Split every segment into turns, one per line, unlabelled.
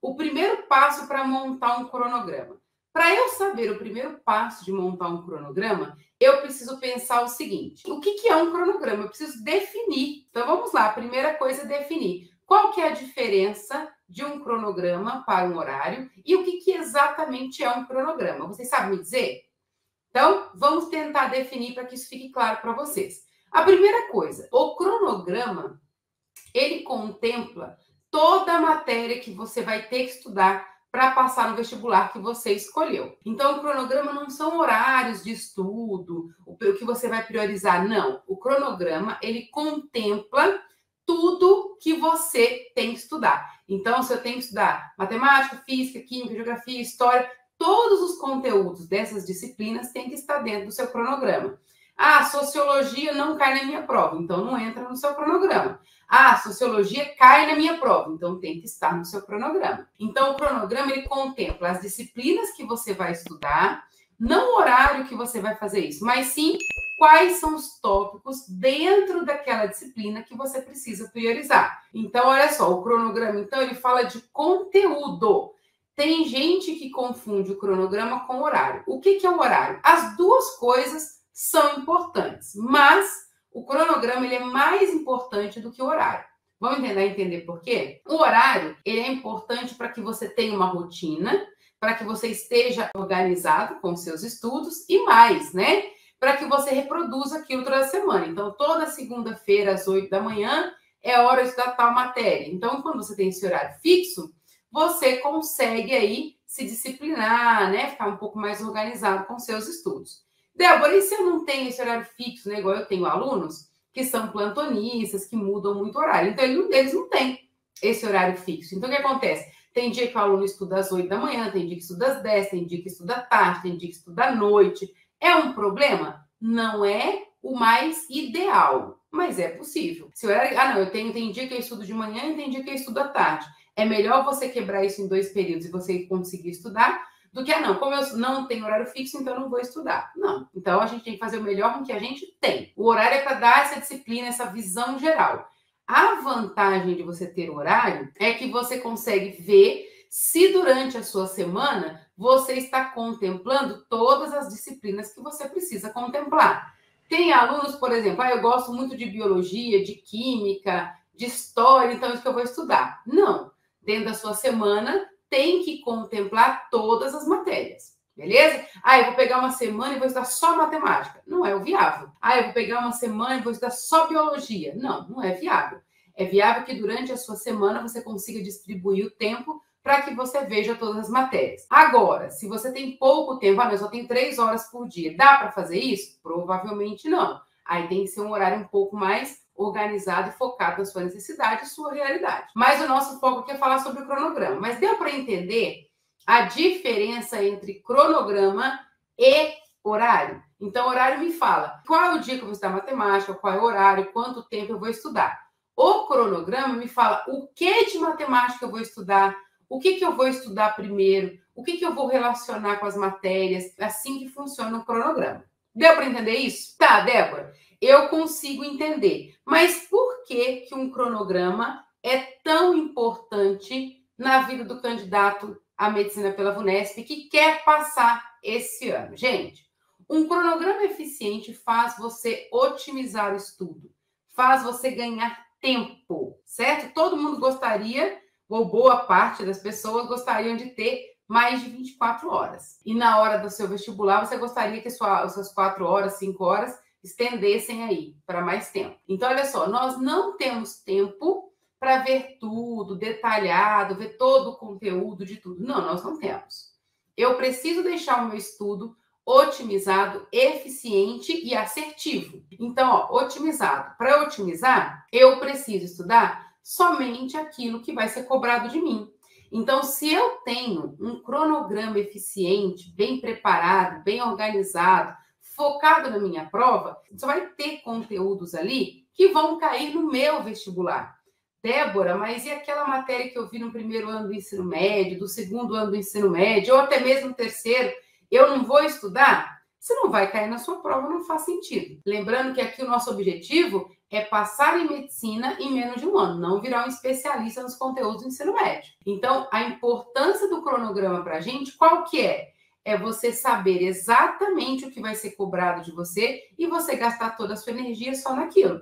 o primeiro passo para montar um cronograma. Para eu saber o primeiro passo de montar um cronograma, eu preciso pensar o seguinte: o que é um cronograma? Eu preciso definir. Então vamos lá, a primeira coisa é definir. Qual que é a diferença de um cronograma para um horário e o que exatamente é um cronograma? Vocês sabem me dizer? Então, vamos tentar definir para que isso fique claro para vocês. A primeira coisa, o cronograma, ele contempla toda a matéria que você vai ter que estudar para passar no vestibular que você escolheu. Então, o cronograma não são horários de estudo, o que você vai priorizar, não. O cronograma, ele contempla tudo que você tem que estudar. Então, se eu tenho que estudar matemática, física, química, geografia, história, todos os conteúdos dessas disciplinas têm que estar dentro do seu cronograma. Ah, sociologia não cai na minha prova, então não entra no seu cronograma. Ah, sociologia cai na minha prova, então tem que estar no seu cronograma. Então, o cronograma, ele contempla as disciplinas que você vai estudar, não o horário que você vai fazer isso, mas sim quais são os tópicos dentro daquela disciplina que você precisa priorizar. Então, olha só, o cronograma, então, ele fala de conteúdo. Tem gente que confunde o cronograma com o horário. O que é o horário? As duas coisas são importantes, mas o cronograma, ele é mais importante do que o horário. Vamos entender por quê? O horário, ele é importante para que você tenha uma rotina, para que você esteja organizado com seus estudos e mais, né? Para que você reproduza aquilo toda semana. Então, toda segunda-feira, às 8 da manhã, é hora de estudar tal matéria. Então, quando você tem esse horário fixo, você consegue aí se disciplinar, né? Ficar um pouco mais organizado com seus estudos. Débora, e se eu não tenho esse horário fixo, né? Igual eu tenho alunos que são plantonistas, que mudam muito o horário. Então, eles não têm esse horário fixo. Então, o que acontece? Tem dia que o aluno estuda às 8 da manhã, tem dia que estuda às 10, tem dia que estuda à tarde, tem dia que estuda à noite. É um problema? Não é o mais ideal, mas é possível. Se o horário... Ah, não, tem dia que eu estudo de manhã e tem dia que eu estudo à tarde. É melhor você quebrar isso em 2 períodos e você conseguir estudar do que, não, como eu não tenho horário fixo, então eu não vou estudar. Não. Então, a gente tem que fazer o melhor com o que a gente tem. O horário é para dar essa disciplina, essa visão geral. A vantagem de você ter horário é que você consegue ver se durante a sua semana você está contemplando todas as disciplinas que você precisa contemplar. Tem alunos, por exemplo, eu gosto muito de biologia, de química, de história, então é isso que eu vou estudar. Não. Dentro da sua semana, tem que contemplar todas as matérias, beleza? Eu vou pegar uma semana e vou estudar só matemática. Não é o viável. Eu vou pegar uma semana e vou estudar só biologia. Não, não é viável. É viável que durante a sua semana você consiga distribuir o tempo para que você veja todas as matérias. Agora, se você tem pouco tempo, eu só tenho 3 horas por dia, dá para fazer isso? Provavelmente não. Aí tem que ser um horário um pouco mais organizado e focado na sua necessidade e sua realidade. Mas o nosso foco aqui é falar sobre o cronograma. Mas deu para entender a diferença entre cronograma e horário? Então, horário me fala qual é o dia que eu vou estudar matemática, qual é o horário, quanto tempo eu vou estudar. O cronograma me fala o que de matemática eu vou estudar, o que eu vou estudar primeiro, o que eu vou relacionar com as matérias, assim que funciona o cronograma. Deu para entender isso? Tá, Débora, eu consigo entender. Mas por que um cronograma é tão importante na vida do candidato à medicina pela VUNESP que quer passar esse ano? Gente, um cronograma eficiente faz você otimizar o estudo, faz você ganhar tempo, certo? Todo mundo gostaria, ou boa parte das pessoas gostariam de ter mais de 24 horas. E na hora do seu vestibular, você gostaria que suas 4 horas, 5 horas estendessem aí para mais tempo. Então, olha só, nós não temos tempo para ver tudo detalhado, ver todo o conteúdo de tudo. Não, nós não temos. Eu preciso deixar o meu estudo otimizado, eficiente e assertivo. Então, otimizado. Para otimizar, eu preciso estudar somente aquilo que vai ser cobrado de mim. Então, se eu tenho um cronograma eficiente, bem preparado, bem organizado, focado na minha prova, você vai ter conteúdos ali que vão cair no meu vestibular. Débora, mas e aquela matéria que eu vi no primeiro ano do ensino médio, do segundo ano do ensino médio, ou até mesmo no terceiro, eu não vou estudar? Você não vai cair na sua prova, não faz sentido. Lembrando que aqui o nosso objetivo é passar em medicina em menos de um ano, não virar um especialista nos conteúdos do ensino médio. Então, a importância do cronograma para a gente, qual que é? É você saber exatamente o que vai ser cobrado de você e você gastar toda a sua energia só naquilo.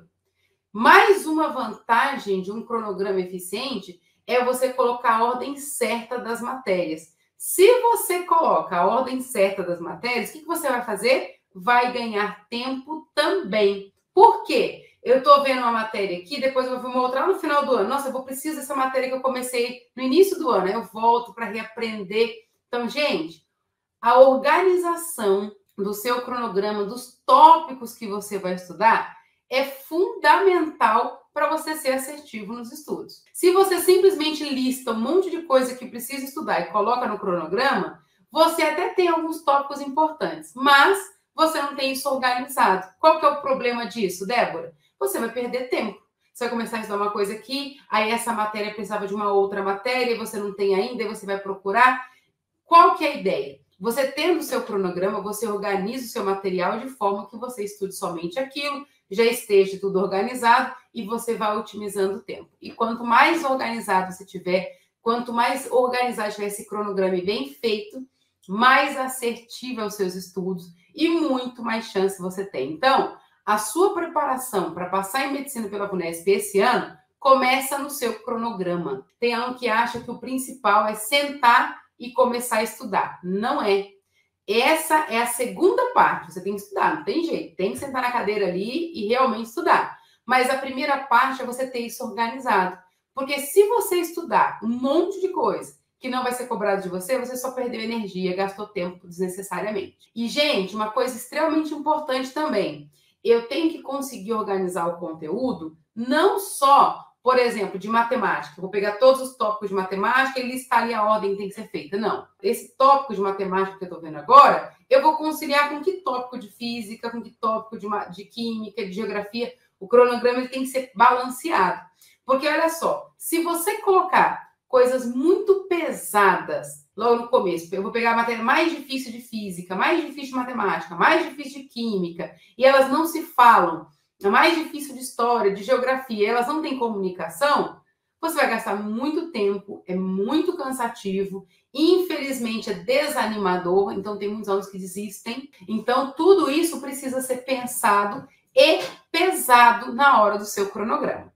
Mais uma vantagem de um cronograma eficiente é você colocar a ordem certa das matérias. Se você coloca a ordem certa das matérias, o que você vai fazer? Vai ganhar tempo também. Por quê? Eu estou vendo uma matéria aqui, depois eu vou ver uma outra lá no final do ano. Nossa, eu vou precisar dessa matéria que eu comecei no início do ano. Aí eu volto para reaprender. Então, gente, a organização do seu cronograma, dos tópicos que você vai estudar, é fundamental para você ser assertivo nos estudos. Se você simplesmente lista um monte de coisa que precisa estudar e coloca no cronograma, você até tem alguns tópicos importantes, mas você não tem isso organizado. Qual que é o problema disso, Débora? Você vai perder tempo. Você vai começar a estudar uma coisa aqui, aí essa matéria precisava de uma outra matéria, e você não tem ainda, e você vai procurar. Qual que é a ideia? Você tendo o seu cronograma, você organiza o seu material de forma que você estude somente aquilo, já esteja tudo organizado e você vai otimizando o tempo. E quanto mais organizado você tiver, quanto mais organizado tiver esse cronograma e bem feito, mais assertivo é os seus estudos e muito mais chance você tem. Então, a sua preparação para passar em medicina pela Vunesp esse ano começa no seu cronograma. Tem aluno que acha que o principal é sentar e começar a estudar. Não é. Essa é a segunda parte. Você tem que estudar, não tem jeito. Tem que sentar na cadeira ali e realmente estudar. Mas a primeira parte é você ter isso organizado. Porque se você estudar um monte de coisa que não vai ser cobrado de você, você só perdeu energia, gastou tempo desnecessariamente. E, gente, uma coisa extremamente importante também. Eu tenho que conseguir organizar o conteúdo não só, por exemplo, de matemática. Eu vou pegar todos os tópicos de matemática e listar ali a ordem que tem que ser feita. Não. Esse tópico de matemática que eu estou vendo agora, eu vou conciliar com que tópico de física, com que tópico de química, de geografia. O cronograma ele tem que ser balanceado. Porque, olha só, se você colocar coisas muito pesadas logo no começo, eu vou pegar a matéria mais difícil de física, mais difícil de matemática, mais difícil de química, e elas não se falam, é mais difícil de história, de geografia, elas não têm comunicação, você vai gastar muito tempo, é muito cansativo, infelizmente é desanimador, então tem muitos alunos que desistem. Então, tudo isso precisa ser pensado e pesado na hora do seu cronograma.